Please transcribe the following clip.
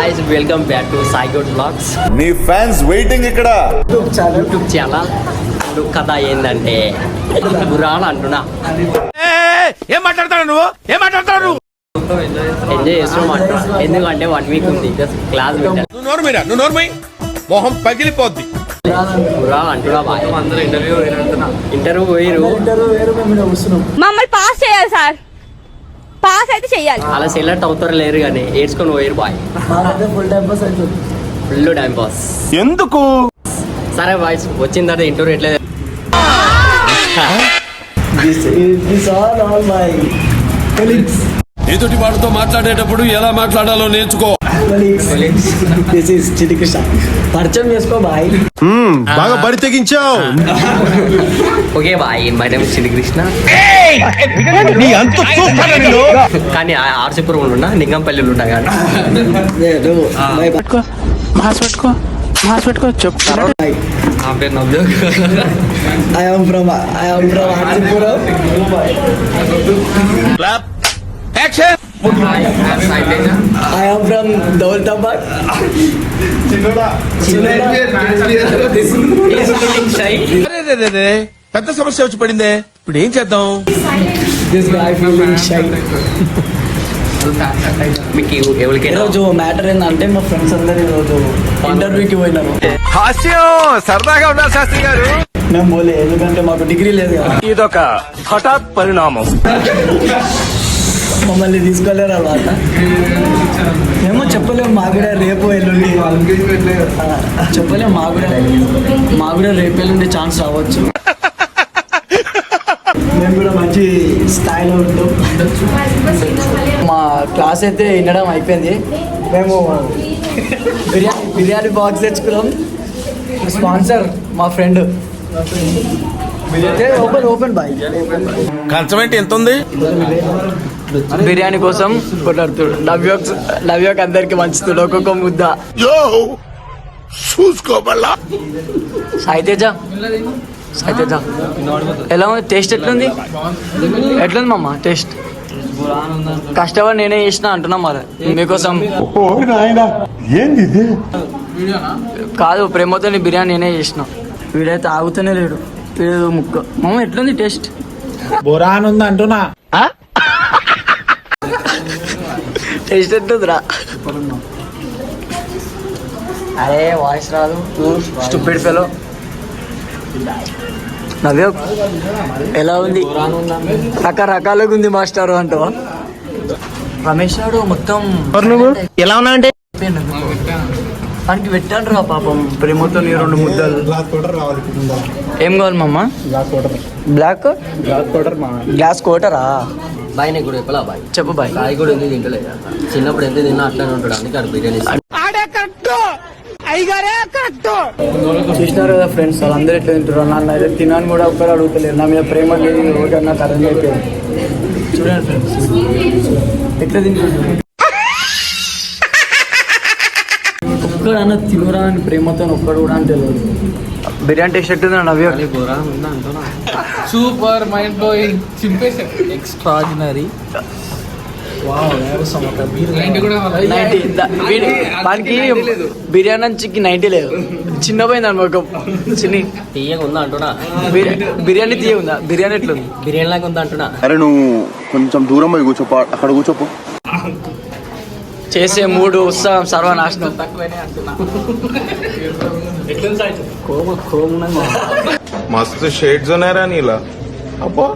guys, welcome back to Sai Good Vlogs. నీ fans waiting ఇక్కడ. YouTube channel కథ ఏంటంటే గురాలు అంటున్నా. ఏం మాట్లాడతాడు నువ్వు? ఎంజాయ్ చేస్తున్నాం అంటున్నా. ఎందుకంటే 1 week ఉంది క్లాస్ పెట్టాను. నువ్వు నోర్మై మొహం పగిలిపోద్ది. గురాలు అంటున్నా బాయ్. అందరూ ఇంటర్వ్యూ పోయిరు. మమ్మల్ని పాస్ చేయాలి సార్, పాస్ అయితే చెయ్యాలి. అలా సెలెక్ట్ అవుతారు లేరు కానీ ఏడ్చుకొని పోయిరు బాయ్. Full time pass. ఎందుకు? సరే బాయ్, వచ్చిన తర్వాత ఇంటర్వ్యూ ఎట్లేదు. ఎదుటి వాడితో మాట్లాడేటప్పుడు ఎలా మాట్లాడాలో నేర్చుకో. పరిచయం చేసుకో బాయ్. బాగా బరి తెగించావు. Okay bye, my name Chinni Krishna. కానీ ఆర్సిపురం ఉన్నా, నింగంపల్లిలో ఉన్నా కానీ నా పేరు నవ్వు. I am from Arsipuram. I am from Daulatabad. పెద్ద సమస్య వచ్చి పడిందే, ఇప్పుడు ఏం చేద్దాం? This guy feeling shy. మీకు ఎవరికైనా ఈరోజు మ్యాటర్ ఏంటంటే మా ఫ్రెండ్స్ అందరు ఈరోజు ఇంటర్వ్యూకి పోయినారు. హాస్యం సరదాగా ఉన్నారు శాస్త్రి గారు. మేము పోలే, ఎందుకంటే మాకు డిగ్రీ లేదు కదా. ఇదొక హఠాత్ పరిణామం. మమ్మల్ని తీసుకోలేరు అన్నమాట. మేము చెప్పలేము, మా కూడా రేపు ఎల్లుండి చెప్పలేము. మా కూడా రేపు ఎల్లుండి ఛాన్స్ రావచ్చు. మేము కూడా మంచి స్థాయిలో ఉంటాం. మా క్లాస్ అయితే వినడం అయిపోయింది. మేము బిర్యానీ బాక్స్ తెచ్చుకున్నాం. స్పాన్సర్ మా ఫ్రెండ్. Open boy. కంచం ఏంటి ఎంత ఉంది? బిర్యానీ కోసం కొట్లాడుతుడు. నవ్యోక్ అందరికి మంచుతుడు ఒక్కొక్క ముద్ద. చూసుకోబల్లా సాయితేజ ఎలా ఉంది? టేస్ట్ ఎట్లుంది మమ్మ? టేస్ట్ కష్టపడి నేనే చేసిన అంటున్నా మరి మీకోసం. కాదు, ప్రేమతో బిర్యానీ నేనే చేసిన. వీడైతే ఆగుతూనే లేడు. వీడు ముక్క. మమ్మ ఎట్లుంది టేస్ట్? బొరాన్ ఉంది అంటున్నా. టేస్ట్ ఎట్లుందిరా? అరే వాయిస్ రాదు, స్టూపిడ్ ఫెలో. నవ్యో ఎలా ఉంది? రకరకాలుగా ఉంది మాస్టర్ అంటావా? రమేష్ నాడు మొత్తం ఎలా ఉన్నా అంటే దానికి పెట్టాను రా పాపం. ప్రేమతో 2 ముద్దలు. ఏం కావాలి మమ్మ? Black glass కోటరా? బాయ్ నీకు కూడా చెప్పలా బాయ్? చెప్పు బాయ్. బాయ్ కూడా ఎందుకు తింటలేదు. చిన్నప్పుడు ఎంత తిన్నా అట్లానే ఉంటాడు, అందుకే అక్కడ బిర్యానీ. చూసినారు కదా ఫ్రెండ్స్, వాళ్ళందరూ ఎట్లా తింటారు. నన్ను అయితే తినని కూడా ఒక్కరు అడుగుతలేరు. నా మీద ప్రేమ లేదు, ఒకటి నాకు అర్థం అయిపోయింది. చూడండి ఫ్రెండ్స్ ఎట్లా తింటారు. ఒక్కడన్నా తినురా అని ప్రేమతో ఒక్కడు కూడా అంటే లేదు. బిర్యానీ టేస్ట్ ఎట్టుంది నవ్య? సూపర్, మైండ్ బ్లోయింగ్, చింపేశారు. ఎక్స్ట్రాడినరీ. వానికి బిర్యానీ నుంచి 90 లేదు. చిన్న పోయింది అనుకో. చిన్ని తీయగా ఉందా అంటున్నా. బిర్యానీ తీయ ఉందా? బిర్యానీ ఎట్లుంది? బిర్యానీ లాగా ఉందా అంటున్నా. అరే నువ్వు కొంచెం దూరం పోయి కూర్చోపో, అక్కడ కూర్చోపో. చేసే 3 ఉత్సాహం సర్వనాశనం. మస్తు షేడ్స్ ఉన్నారా నీలా? అబ్బో